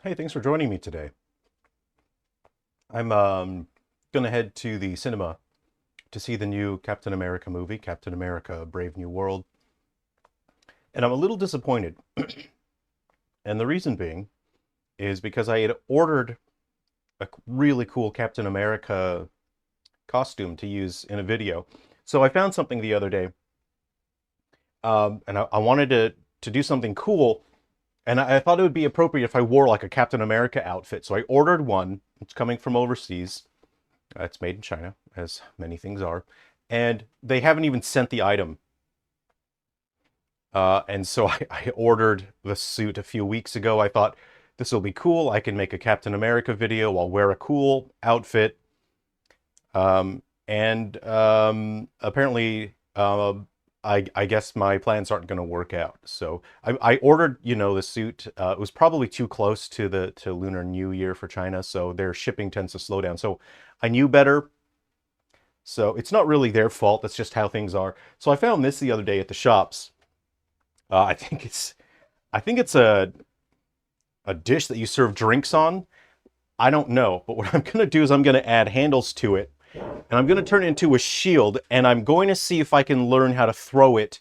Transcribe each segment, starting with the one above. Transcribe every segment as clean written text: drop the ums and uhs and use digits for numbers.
Hey, thanks for joining me today. I'm gonna head to the cinema to see the new Captain America movie, Captain America: Brave New World, and I'm a little disappointed. And the reason being is because I had ordered a really cool Captain America costume to use in a video. So I found something the other day, and I wanted to do something cool, and I thought it would be appropriate if I wore like a Captain America outfit. So I ordered one. It's coming from overseas. It's made in China, as many things are. And they haven't even sent the item. And so I ordered the suit a few weeks ago. I thought, this will be cool. I can make a Captain America video. I'll wear a cool outfit. Apparently, I guess my plans aren't going to work out. So I ordered, the suit. It was probably too close to the Lunar New Year for China, so their shipping tends to slow down. So I knew better. So it's not really their fault. That's just how things are. So I found this the other day at the shops. I think it's a dish that you serve drinks on. I don't know, but what I'm going to do is I'm going to add handles to it, and I'm going to turn it into a shield, and I'm going to see if I can learn how to throw it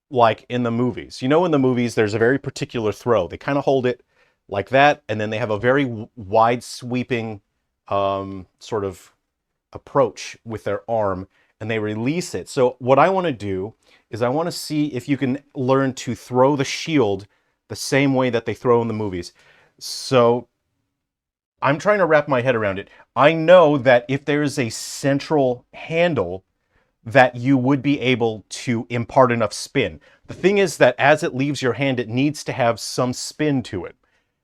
like in the movies. You know, in the movies, there's a very particular throw. They kind of hold it like that, and then they have a very wide sweeping sort of approach with their arm, and they release it. So what I want to do is I want to see if you can learn to throw the shield the same way that they throw in the movies. So I'm trying to wrap my head around it. I know that if there is a central handle, that you would be able to impart enough spin. The thing is that as it leaves your hand, it needs to have some spin to it.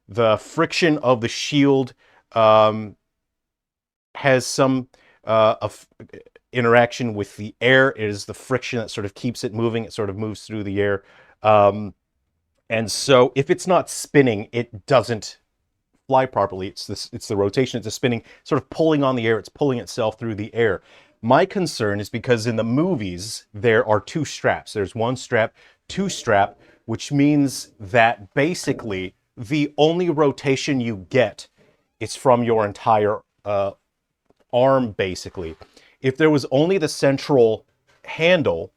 The friction of the shield has some interaction with the air. It is the friction that sort of keeps it moving. It sort of moves through the air. And so if it's not spinning, it doesn't fly properly. It's the rotation, it's the spinning, sort of pulling on the air. It's pulling itself through the air. My concern is because in the movies, there are two straps. There's one strap, two strap, which means that basically the only rotation you get is from your entire arm, basically. If there was only the central handle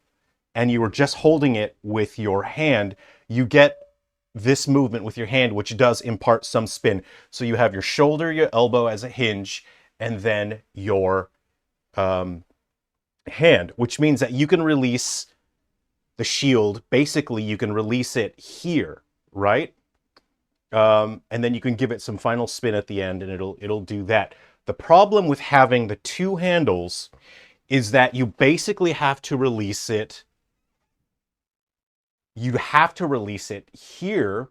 and you were just holding it with your hand, you get this movement with your hand, which does impart some spin. So you have your shoulder, your elbow as a hinge, and then your hand, which means that you can release the shield. Basically, you can release it here, right? And then you can give it some final spin at the end, and it'll do that. The problem with having the two handles is that you basically have to release it. You have to release it here,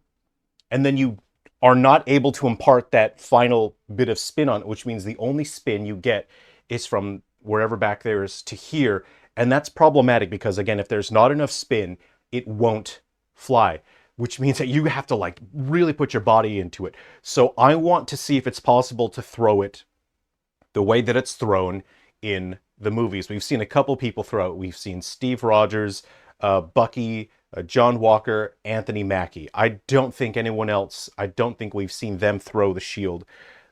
and then you are not able to impart that final bit of spin on it, which means the only spin you get is from wherever back there is to here. And that's problematic because, again, if there's not enough spin, it won't fly, which means that you have to like really put your body into it. So I want to see if it's possible to throw it the way that it's thrown in the movies. We've seen a couple people throw it. We've seen Steve Rogers, Bucky, John Walker, Anthony Mackie. I don't think anyone else, I don't think we've seen them throw the shield.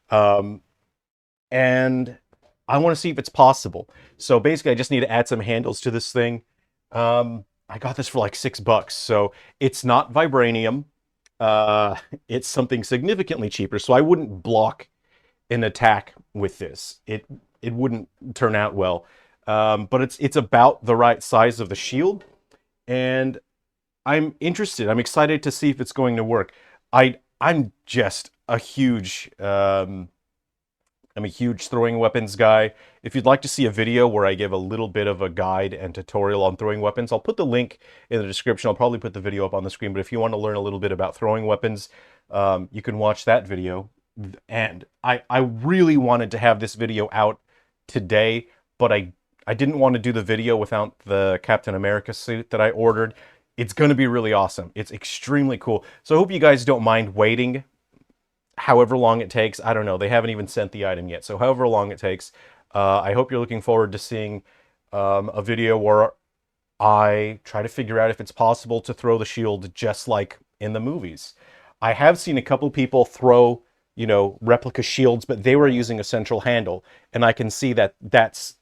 And I want to see if it's possible. So basically, I just need to add some handles to this thing. I got this for like $6, so it's not vibranium. It's something significantly cheaper, so I wouldn't block an attack with this. It wouldn't turn out well. But it's about the right size of the shield, and I'm interested. I'm excited to see if it's going to work. I'm just a huge I'm a huge throwing weapons guy. If you'd like to see a video where I give a little bit of a guide and tutorial on throwing weapons, I'll put the link in the description. I'll probably put the video up on the screen, but if you want to learn a little bit about throwing weapons, you can watch that video. And I really wanted to have this video out today, but I didn't want to do the video without the Captain America suit that I ordered. It's going to be really awesome. It's extremely cool. So I hope you guys don't mind waiting however long it takes. I don't know. They haven't even sent the item yet. So however long it takes, I hope you're looking forward to seeing a video where I try to figure out if it's possible to throw the shield just like in the movies. I have seen a couple people throw, replica shields, but they were using a central handle, and I can see that that's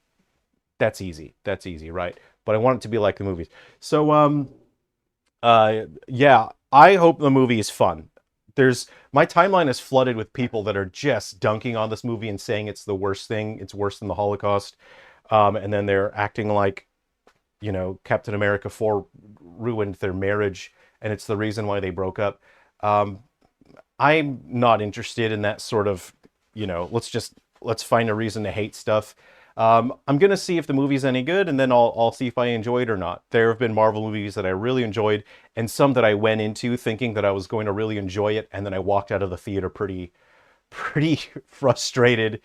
easy. That's easy, right? But I want it to be like the movies. So yeah, I hope the movie is fun. There's My timeline is flooded with people that are just dunking on this movie and saying it's the worst thing. It's worse than the Holocaust. And then they're acting like, Captain America 4 ruined their marriage and it's the reason why they broke up. Um, I'm not interested in that sort of, let's find a reason to hate stuff. I'm gonna see if the movie's any good, and then I'll see if I enjoy it or not. There have been Marvel movies that I really enjoyed, and some that I went into thinking that I was going to really enjoy it, and then I walked out of the theater pretty frustrated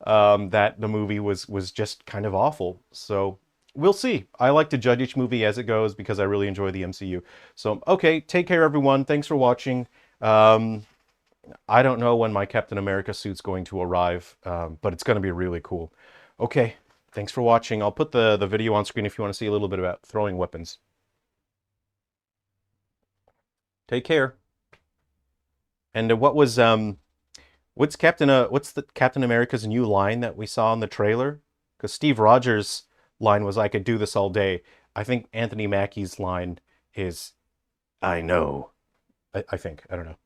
that the movie was just kind of awful. So we'll see. I like to judge each movie as it goes because I really enjoy the MCU. So okay, take care, everyone. Thanks for watching. I don't know when my Captain America suit's going to arrive, but it's going to be really cool. Okay, thanks for watching. I'll put the video on screen if you want to see a little bit about throwing weapons. Take care. And what's the Captain America's new line that we saw in the trailer? Because Steve Rogers' line was "I could do this all day." I think Anthony Mackie's line is "I know." I think I don't know.